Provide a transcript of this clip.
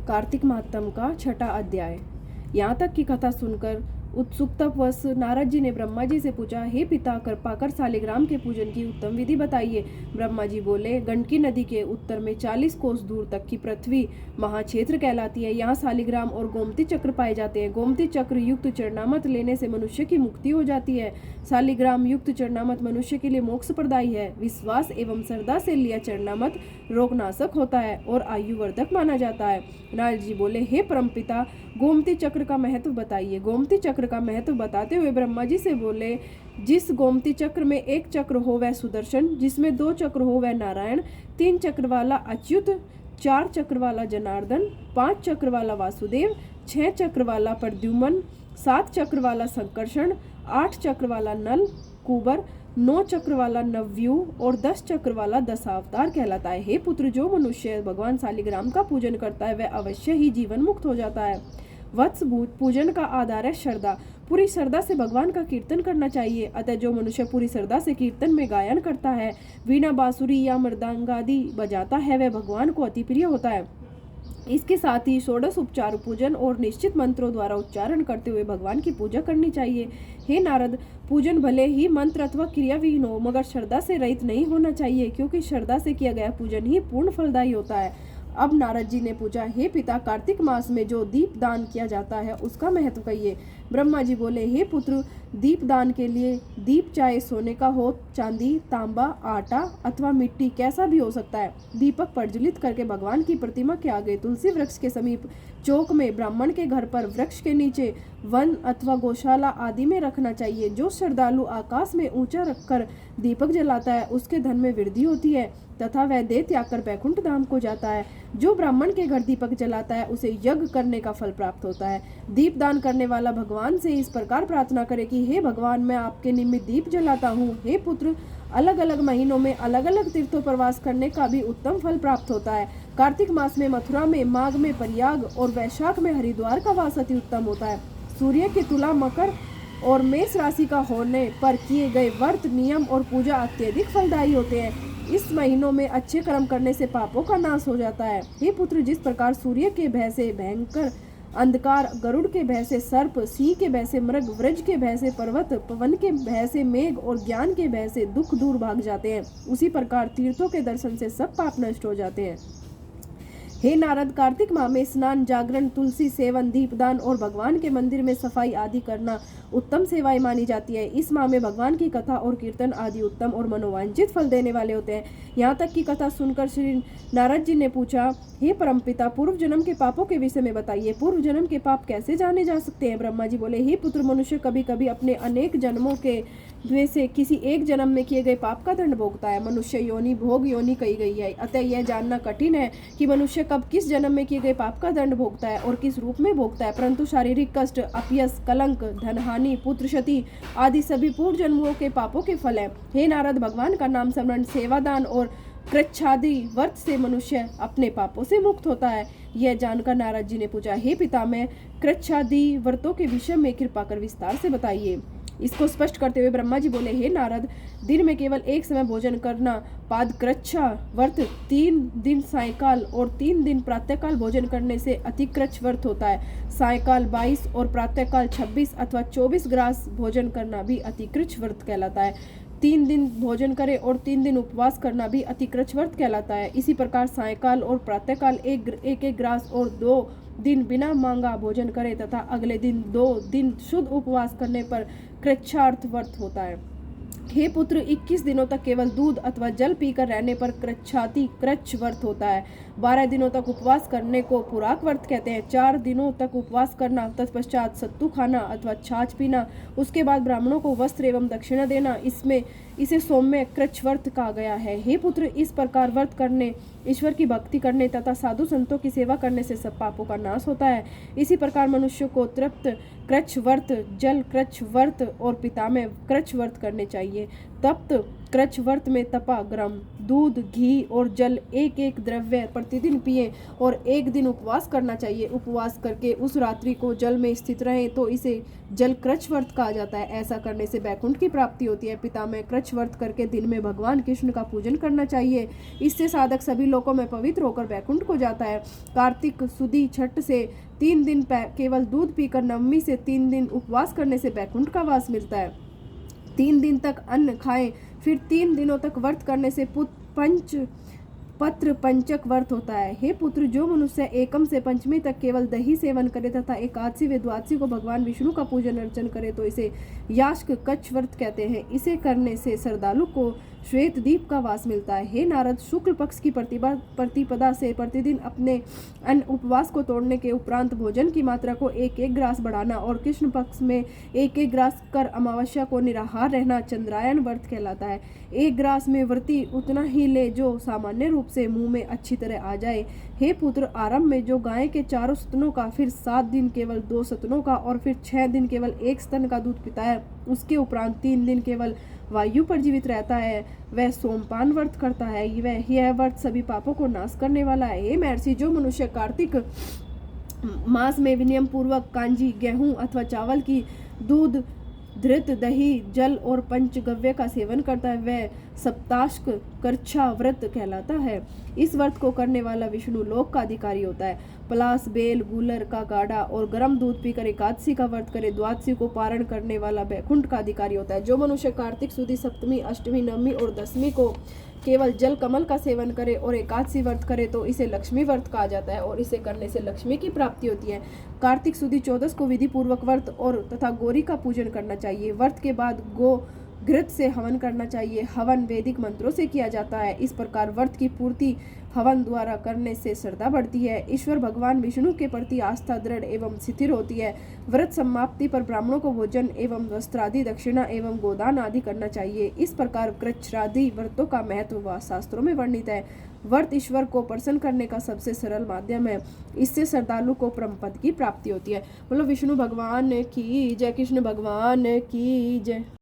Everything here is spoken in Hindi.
कार्तिक महात्म का छठा अध्याय। यहाँ तक की कथा सुनकर उत्सुकतावश नारद जी ने ब्रह्मा जी से पूछा, हे पिता, कृपा कर शालिग्राम के पूजन की उत्तम विधि बताइए। ब्रह्मा जी बोले, गंडकी नदी के उत्तर में 40 कोस दूर तक की पृथ्वी महाक्षेत्र कहलाती है। यहाँ शालिग्राम और गोमती चक्र पाए जाते हैं। गोमती चक्र युक्त चरणामत लेने से मनुष्य की मुक्ति हो जाती है। शालिग्राम युक्त चरणामत मनुष्य के लिए मोक्ष प्रदायी है। विश्वास एवं श्रद्धा से लिया चरणामत रोगनाशक होता है और आयुवर्धक माना जाता है। नारद जी बोले, हे परमपिता, गोमती चक्र का महत्व बताइए। गोमती चक्र का महत्व बताते हुए ब्रह्मा जी से बोले, जिस गोमती चक्र में एक चक्र हो वह सुदर्शन, जिसमें 2 चक्र हो वह नारायण, 3 चक्र वाला अच्युत, 4 चक्र वाला जनार्दन, 5 चक्र वाला वासुदेव, 6 चक्र वाला प्रद्युम्न, 7 चक्र वाला संकर्षण, 8 चक्र वाला नल कुबर, 9 चक्र वाला नवव्यूह और 10 चक्र वाला दशावतार कहलाता है। हे पुत्र, जो मनुष्य भगवान शालिग्राम का पूजन करता है वह अवश्य ही जीवन मुक्त हो जाता है। वत्स, पूजन का आधार है श्रद्धा। पूरी श्रद्धा से भगवान का कीर्तन करना चाहिए। अतः जो मनुष्य पूरी श्रद्धा से कीर्तन में गायन करता है, वीणा बांसुरी या मृदंग आदि बजाता है, वह भगवान को अति प्रिय होता है। इसके साथ ही षोडश उपचार पूजन और निश्चित मंत्रों द्वारा उच्चारण करते हुए भगवान की पूजा करनी चाहिए। हे नारद, पूजन भले ही मंत्र अथवा क्रियाविहीन हो, मगर श्रद्धा से रहित नहीं होना चाहिए, क्योंकि श्रद्धा से किया गया पूजन ही पूर्ण फलदायी होता है। अब नारद जी ने पूछा, हे पिता, कार्तिक मास में जो दीप दान किया जाता है उसका महत्व कहिए। ब्रह्मा जी बोले, हे पुत्र, दीप दान के लिए दीप चाहे सोने का हो, चांदी, तांबा, आटा अथवा मिट्टी कैसा भी हो सकता है, दीपक प्रज्वलित करके भगवान की प्रतिमा के आगे, तुलसी वृक्ष के समीप, चौक में, ब्राह्मण के घर पर, वृक्ष के नीचे, वन अथवा गौशाला आदि में रखना चाहिए। जो श्रद्धालु आकाश में ऊंचा रखकर दीपक जलाता है उसके धन में वृद्धि होती है तथा वह देह त्याग कर बैकुंठ धाम को जाता है। जो ब्राह्मण के घर दीपक जलाता है उसे यज्ञ करने का फल प्राप्त होता है। दीप दान करने वाला भगवान से इस प्रकार प्रार्थना करे कि हे भगवान, मैं आपके निमित्त दीप जलाता हूँ। हे पुत्र, अलग अलग महीनों में अलग अलग तीर्थों पर वास करने का भी उत्तम फल प्राप्त होता है। कार्तिक मास में मथुरा में, माघ में प्रयाग और वैशाख में हरिद्वार का वास अति उत्तम होता है। सूर्य की तुला, मकर और मेष राशि का होने पर किए गए व्रत, नियम और पूजा अत्यधिक फलदायी होते हैं। इस महीनों में अच्छे कर्म करने से पापों का नाश हो जाता है। हे पुत्र, जिस प्रकार सूर्य के भय से भयंकर अंधकार, गरुड़ के भय से सर्प, सिंह के भय से मृग, वृज के भय से पर्वत, पवन के भय से मेघ और ज्ञान के भय से दुख दूर भाग जाते हैं, उसी प्रकार तीर्थों के दर्शन से सब पाप नष्ट हो जाते हैं। हे नारद, कार्तिक माह में स्नान, जागरण, तुलसी सेवन, दीपदान और भगवान के मंदिर में सफाई आदि करना उत्तम सेवाएं मानी जाती है। इस माह में भगवान की कथा और कीर्तन आदि उत्तम और मनोवांछित फल देने वाले होते हैं। यहाँ तक की कथा सुनकर श्री नारद जी ने पूछा, हे परमपिता, पूर्व जन्म के पापों के विषय में बताइए। पूर्व जन्म के पाप कैसे जाने जा सकते हैं? ब्रह्मा जी बोले, हे पुत्र, मनुष्य कभी कभी अपने अनेक जन्मों के द्वेष से किसी एक जन्म में किए गए पाप का दंड भोगता है। मनुष्य योनि भोग योनि कही गई है, अतः यह जानना कठिन है कि मनुष्य कब किस जन्म में किए गए पाप का दंड भोगता है और किस रूप में भोगता है। परंतु शारीरिक कष्ट, अपयश, कलंक, धनहानि, पुत्र क्षति आदि सभी पूर्व जन्मों के पापों के फल है। हे नारद, भगवान का नाम स्मरण, सेवादान और कृच्छादि व्रत से मनुष्य अपने पापों से मुक्त होता है। यह जानकर नारद जी ने पूछा, हे पिता, मैं कृच्छादि व्रतों के विषय में कृपा कर विस्तार से बताइए। इसको स्पष्ट करते हुए ब्रह्मा जी बोले, हे नारद, दिन में केवल एक समय भोजन करना पादकृच्छा व्रत, 3 दिन सायकाल और 3 दिन प्रातःकाल भोजन करने से अतिकृच्छ व्रत होता है। सायकाल 22 और प्रातःकाल 26 अथवा 24 ग्रास भोजन करना भी अतिकृच्छ व्रत कहलाता है। 3 दिन भोजन करे और 3 दिन उपवास करना भी अतिकृच्छ व्रत कहलाता है। इसी प्रकार सायकाल और प्रातःकाल एक ग्रास और 2 दिन बिना मांगा भोजन करे तथा अगले दिन 2 दिन शुद्ध उपवास करने पर कृच्छार्थ व्रत होता है। हे पुत्र, 21 दिनों तक केवल दूध अथवा जल पीकर रहने पर कृच्छाति कृच्छ व्रत होता है। 12 दिनों तक उपवास करने को पुराक व्रत कहते हैं। 4 दिनों तक उपवास करना, तत्पश्चात सत्तू खाना अथवा छाछ पीना, उसके बाद ब्राह्मणों को वस्त्र एवं दक्षिणा देना, इसे सौम्य कृच्छ व्रत कहा गया है। हे पुत्र, इस प्रकार व्रत करने, ईश्वर की भक्ति करने तथा साधु संतों की सेवा करने से सब पापों का नाश होता है। इसी प्रकार मनुष्य को तृप्त कृच्छ व्रत, जल कृच्छ व्रत और पिता में कृच्छ व्रत करने चाहिए। तप्त कृच्छ व्रत में तपा ग्राम दूध, घी और जल एक एक द्रव्य प्रतिदिन पिए और एक दिन उपवास करना चाहिए। उपवास करके उस रात्रि को जल में स्थित रहे तो इसे जल कृच्छ व्रत कहा जाता है। ऐसा करने से बैकुंठ की प्राप्ति होती है। पिता में कृच्छ व्रत करके दिन में भगवान कृष्ण का पूजन करना चाहिए। इससे साधक सभी लोकों में पवित्र होकर बैकुंठ को जाता है। कार्तिक सुदी छठ से 3 दिन केवल दूध पीकर नवमी से 3 दिन उपवास करने से बैकुंठ का वास मिलता है। 3 दिन तक अन्न खाएं, फिर 3 दिनों तक व्रत करने से पत्र पंचक व्रत होता है। हे पुत्र, जो मनुष्य एकम से पंचमी तक केवल दही सेवन करे तथा एकादशी व द्वादशी को भगवान विष्णु का पूजन अर्चन करे तो इसे यास्क कच्छ व्रत कहते हैं। इसे करने से श्रद्धालु को श्वेत दीप का वास मिलता है। हे नारद, शुक्ल पक्ष की प्रतिपदा से प्रतिदिन अपने अन्न उपवास को तोड़ने के उपरांत भोजन की मात्रा को 1-1 ग्रास बढ़ाना और कृष्ण पक्ष में 1-1 ग्रास कर अमावस्या को निराहार रहना चंद्रायन व्रत कहलाता है। 1 ग्रास में व्रती उतना ही ले जो सामान्य रूप से मुंह में अच्छी तरह आ जाए। हे पुत्र, आरंभ में जो गाय के 4 स्तनों का, फिर 7 दिन केवल 2 स्तनों का और फिर 6 दिन केवल 1 स्तन का दूध पीता है, उसके उपरांत 3 दिन केवल वायु पर जीवित रहता है, वह सोमपान व्रत करता है। यह व्रत सभी पापों को नाश करने वाला है। हे महर्षि, जो मनुष्य कार्तिक मास में विनियम पूर्वक कांजी, गेहूं अथवा चावल की दूध, धृत, दही, जल और पंचगव्य का सेवन करता है, वह सप्ताश्क कर्छा व्रत कहलाता है। इस व्रत को करने वाला विष्णु लोक का अधिकारी होता है। पलास, बेल, गूलर का गाढ़ा और गर्म दूध पीकर एकादशी का व्रत करे, द्वादशी को पारण करने वाला बैकुंठ का अधिकारी होता है। जो मनुष्य कार्तिक सुदी सप्तमी, अष्टमी, नवमी और दशमी को केवल जल कमल का सेवन करे और एकादशी व्रत करे तो इसे लक्ष्मी व्रत कहा जाता है और इसे करने से लक्ष्मी की प्राप्ति होती है। कार्तिक सुदी 14 को विधि पूर्वक व्रत और तथा गौरी का पूजन करना चाहिए। व्रत के बाद गो घृत से हवन करना चाहिए। हवन वैदिक मंत्रों से किया जाता है। इस प्रकार व्रत की पूर्ति हवन द्वारा करने से श्रद्धा बढ़ती है। ईश्वर भगवान विष्णु के प्रति आस्था दृढ़ एवं स्थिर होती है। व्रत समाप्ति पर ब्राह्मणों को भोजन एवं वस्त्रादि, दक्षिणा एवं गोदान आदि करना चाहिए। इस प्रकार कृच्छ्रादि व्रतों का महत्व शास्त्रों में वर्णित है। व्रत ईश्वर को प्रसन्न करने का सबसे सरल माध्यम है। इससे श्रद्धालु को परम पद की प्राप्ति होती है। बोलो विष्णु भगवान की जय, कृष्ण भगवान की जय।